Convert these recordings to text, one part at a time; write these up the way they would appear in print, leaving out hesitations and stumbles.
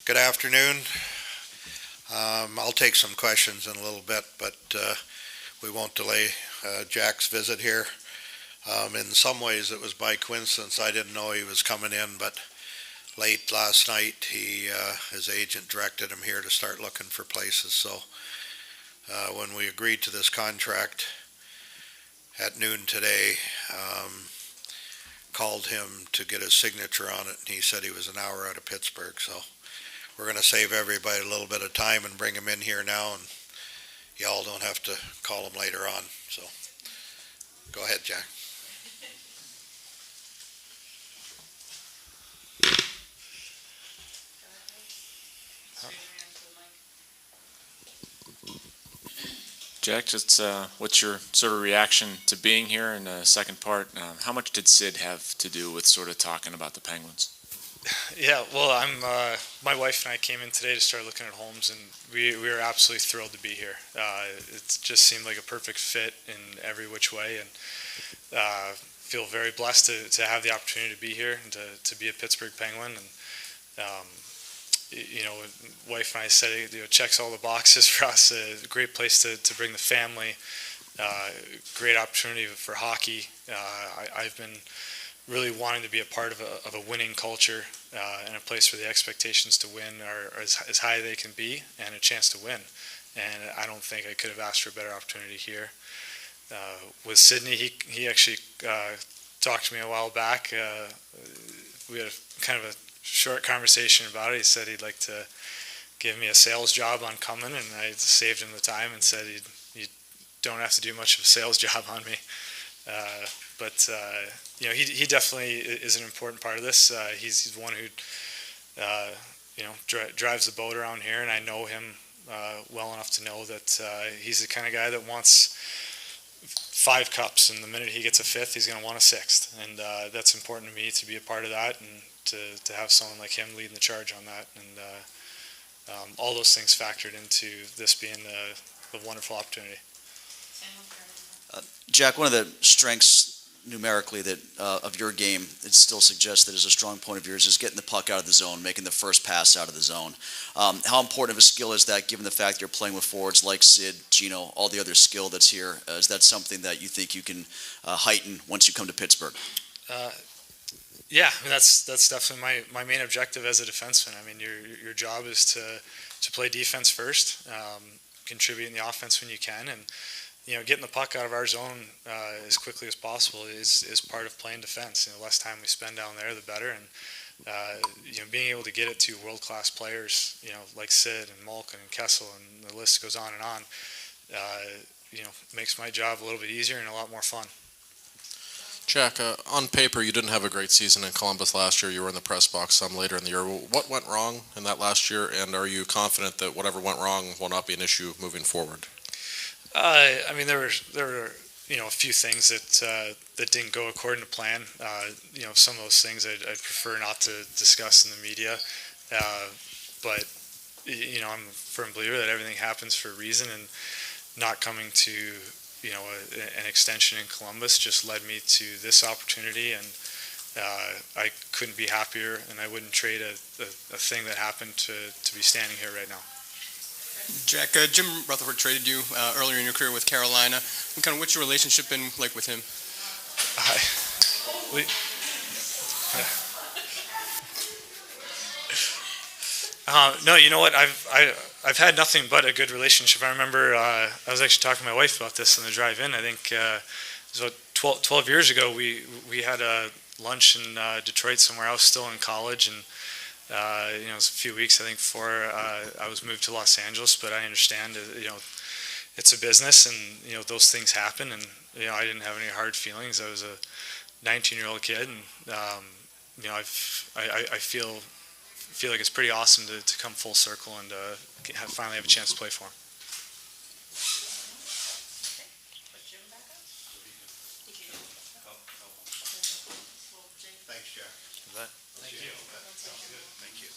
Good afternoon. I'll take some questions in a little bit, but we won't delay Jack's visit here. In some ways, it was by coincidence. I didn't know he was coming in, but late last night, his agent directed him here to start looking for places. So when we agreed to this contract at noon today, called him to get his signature on it, and he said he was an hour out of Pittsburgh. So we're going to save everybody a little bit of time and bring him in here now, and y'all don't have to call him later on. So go ahead, Jack. Jack, just what's your sort of reaction to being here? And the second part, how much did Sid have to do with sort of talking about the Penguins? Yeah, well, my wife and I came in today to start looking at homes, and we were absolutely thrilled to be here. It just seemed like a perfect fit in every which way, and feel very blessed to have the opportunity to be here and to be a Pittsburgh Penguin. And wife and I said it, checks all the boxes for us. A great place to bring the family. Great opportunity for hockey. I've been really wanting to be a part of a winning culture and a place where the expectations to win are as high as they can be, and a chance to win. And I don't think I could have asked for a better opportunity here. With Sydney, he actually talked to me a while back. We had kind of a short conversation about it. He said he'd like to give me a sales job on coming, and I saved him the time and said you don't have to do much of a sales job on me. But he definitely is an important part of this. He's the one who drives the boat around here, and I know him well enough to know that he's the kind of guy that wants 5 cups, and the minute he gets a 5th, he's going to want a 6th, and that's important to me to be a part of that, and to have someone like him leading the charge on that, and all those things factored into this being the wonderful opportunity. Jack, one of the strengths numerically that of your game, it still suggests that is a strong point of yours, is getting the puck out of the zone, making the first pass out of the zone. How important of a skill is that, given the fact you're playing with forwards like Sid, Gino, all the other skill that's here? Is that something that you think you can heighten once you come to Pittsburgh? Yeah, I mean, that's definitely my main objective as a defenseman. I mean, your job is to play defense first, contribute in the offense when you can, and getting the puck out of our zone as quickly as possible is part of playing defense. The less time we spend down there, the better. And being able to get it to world-class players, like Sid and Malkin and Kessel, and the list goes on and on. Makes my job a little bit easier and a lot more fun. Jack, on paper, you didn't have a great season in Columbus last year. You were in the press box some later in the year. What went wrong in that last year, and are you confident that whatever went wrong will not be an issue moving forward? I mean, there were a few things that didn't go according to plan. Some of those things I'd prefer not to discuss in the media. But I'm a firm believer that everything happens for a reason, and not coming to an extension in Columbus just led me to this opportunity, and I couldn't be happier, and I wouldn't trade a thing that happened to be standing here right now. Jack, Jim Rutherford traded you earlier in your career with Carolina. And kind of what's your relationship been like with him? No, you know what? I've had nothing but a good relationship. I remember I was actually talking to my wife about this in the drive-in. I think it was about 12 years ago. We had a lunch in Detroit somewhere. I was still in college, and it was a few weeks, I think, before I was moved to Los Angeles. But I understand, it's a business, and those things happen. And I didn't have any hard feelings. I was a 19-year-old kid, and I feel like it's pretty awesome to come full circle and finally have a chance to play for him. Thanks, Jack. Thank you. Thank you.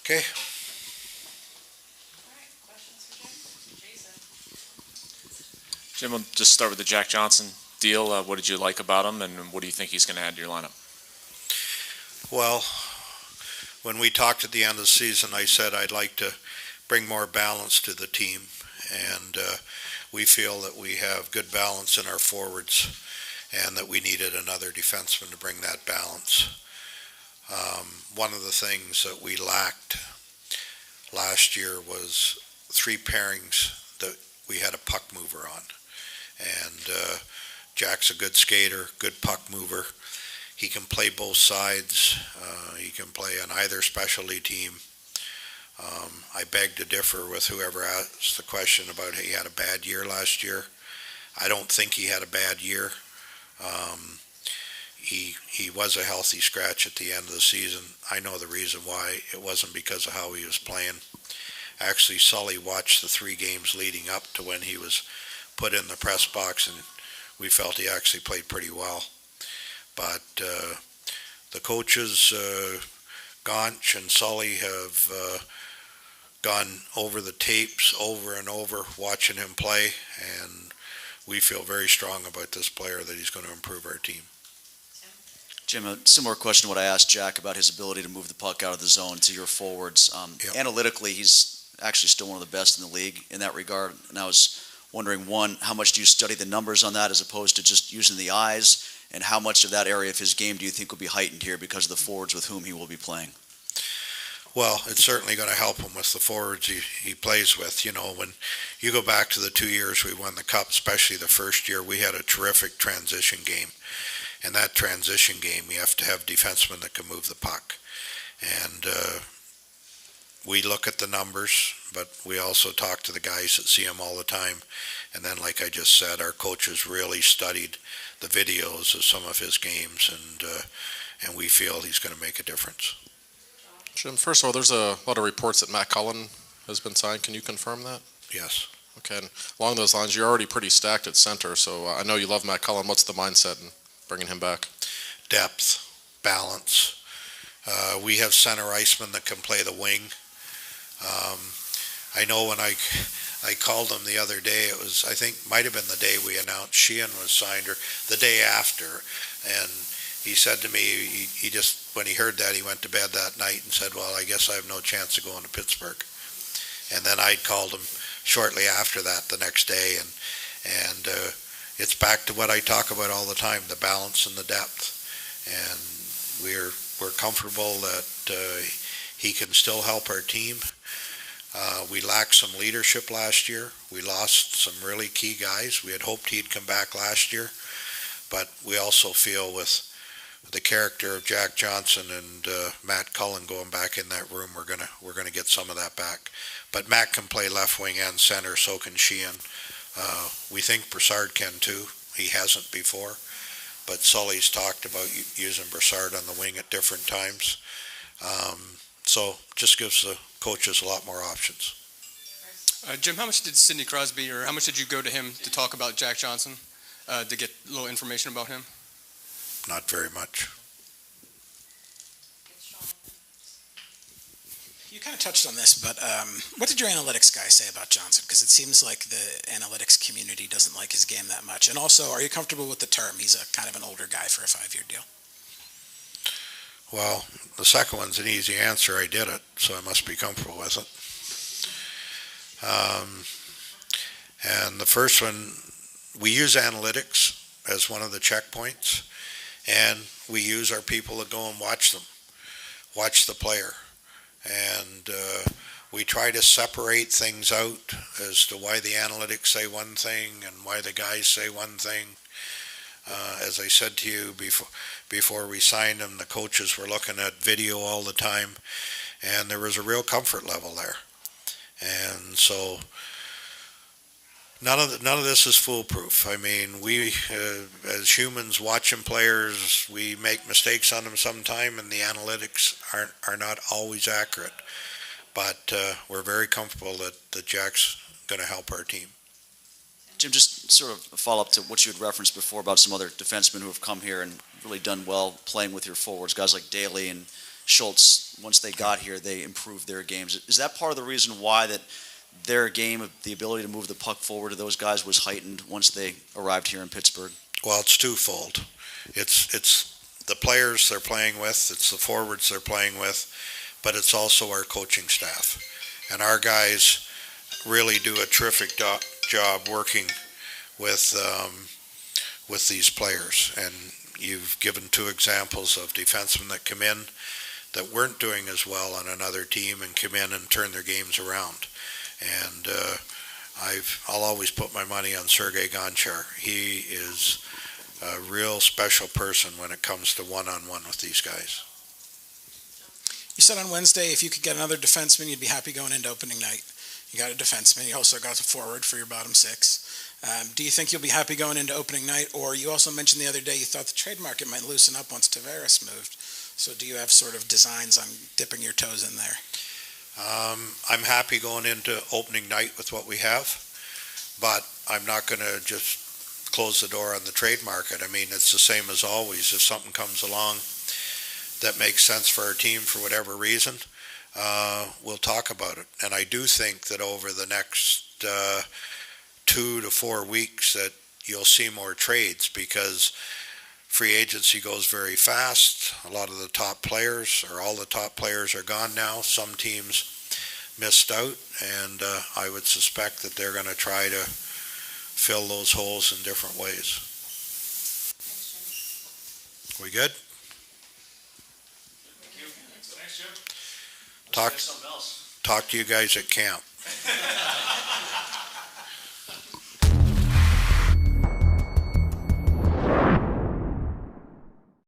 Okay. Jim, we'll just start with the Jack Johnson deal. What did you like about him, and what do you think he's going to add to your lineup? Well, when we talked at the end of the season, I said I'd like to bring more balance to the team, and we feel that we have good balance in our forwards and that we needed another defenseman to bring that balance. One of the things that we lacked last year was three pairings that we had a puck mover on. And Jack's a good skater, good puck mover. He can play both sides. He can play on either specialty team. I beg to differ with whoever asked the question about he had a bad year last year. I don't think he had a bad year. He was a healthy scratch at the end of the season. I know the reason why. It wasn't because of how he was playing. Actually, Sully watched the 3 games leading up to when he was put in the press box, and we felt he actually played pretty well. But the coaches, Gonch and Sully, have gone over the tapes over and over, watching him play, and we feel very strong about this player, that he's going to improve our team. Jim, a similar question to what I asked Jack about his ability to move the puck out of the zone to your forwards. Analytically, he's actually still one of the best in the league in that regard. And I was wondering, one, how much do you study the numbers on that as opposed to just using the eyes? And how much of that area of his game do you think will be heightened here because of the forwards with whom he will be playing? Well, it's certainly going to help him with the forwards he plays with. You know, when you go back to the 2 years we won the Cup, especially the first year, we had a terrific transition game. In that transition game, you have to have defensemen that can move the puck. And we look at the numbers, but we also talk to the guys that see him all the time. And then, like I just said, our coaches really studied the videos of some of his games, and we feel he's going to make a difference. Jim, first of all, there's a lot of reports that Matt Cullen has been signed. Can you confirm that? Yes. Okay, and along those lines, you're already pretty stacked at center, so I know you love Matt Cullen. What's the mindset in bringing him back? Depth, balance. We have center icemen that can play the wing. I know when I called him the other day, it was, I think, might have been the day we announced Sheehan was signed, or the day after, and he said to me, he just, when he heard that, he went to bed that night and said, well, I guess I have no chance of going to Pittsburgh. And then I called him shortly after that the next day, and it's back to what I talk about all the time, the balance and the depth. And we're comfortable that he can still help our team. We lacked some leadership last year. We lost some really key guys. We had hoped he'd come back last year, but we also feel with the character of Jack Johnson and Matt Cullen going back in that room, we're gonna get some of that back. But Matt can play left wing and center, so can Sheehan. We think Broussard can too. He hasn't before, but Sully's talked about using Broussard on the wing at different times. So just gives the coaches a lot more options. Jim, how much did Sidney Crosby, or how much did you go to him to talk about Jack Johnson, to get a little information about him? Not very much. You kind of touched on this, but what did your analytics guy say about Johnson? Because it seems like the analytics community doesn't like his game that much. And also, are you comfortable with the term? He's a kind of an older guy for a 5-year deal. Well, the second one's an easy answer. I did it, so I must be comfortable with it. And the first one, we use analytics as one of the checkpoints, and we use our people to go and watch them, watch the player. And we try to separate things out as to why the analytics say one thing and why the guys say one thing. As I said to you before we signed him, the coaches were looking at video all the time, and there was a real comfort level there. And so none of this is foolproof. I mean, we as humans watching players, we make mistakes on them sometime, and the analytics are not always accurate. But we're very comfortable that Jack's going to help our team. Jim, just sort of a follow-up to what you had referenced before about some other defensemen who have come here and really done well playing with your forwards, guys like Daly and Schultz. Once they got here, they improved their games. Is that part of the reason why that their game, the ability to move the puck forward to those guys was heightened once they arrived here in Pittsburgh? Well, it's twofold. It's the players they're playing with, it's the forwards they're playing with, but it's also our coaching staff. And our guys really do a terrific job working with these players. And you've given two examples of defensemen that come in that weren't doing as well on another team and come in and turn their games around. And I'll always put my money on Sergei Gonchar. He is a real special person when it comes to one-on-one with these guys. You said on Wednesday if you could get another defenseman, you'd be happy going into opening night. You got a defenseman. You also got a forward for your bottom six. Do you think you'll be happy going into opening night? Or you also mentioned the other day you thought the trade market might loosen up once Tavares moved. So do you have sort of designs on dipping your toes in there? I'm happy going into opening night with what we have, but I'm not going to just close the door on the trade market. I mean, it's the same as always. If something comes along that makes sense for our team for whatever reason, we'll talk about it. And I do think that over the next 2 to 4 weeks that you'll see more trades because free agency goes very fast. A lot of the top players, or all the top players, are gone now. Some teams missed out, and I would suspect that they're going to try to fill those holes in different ways. We good? Talk to you guys at camp.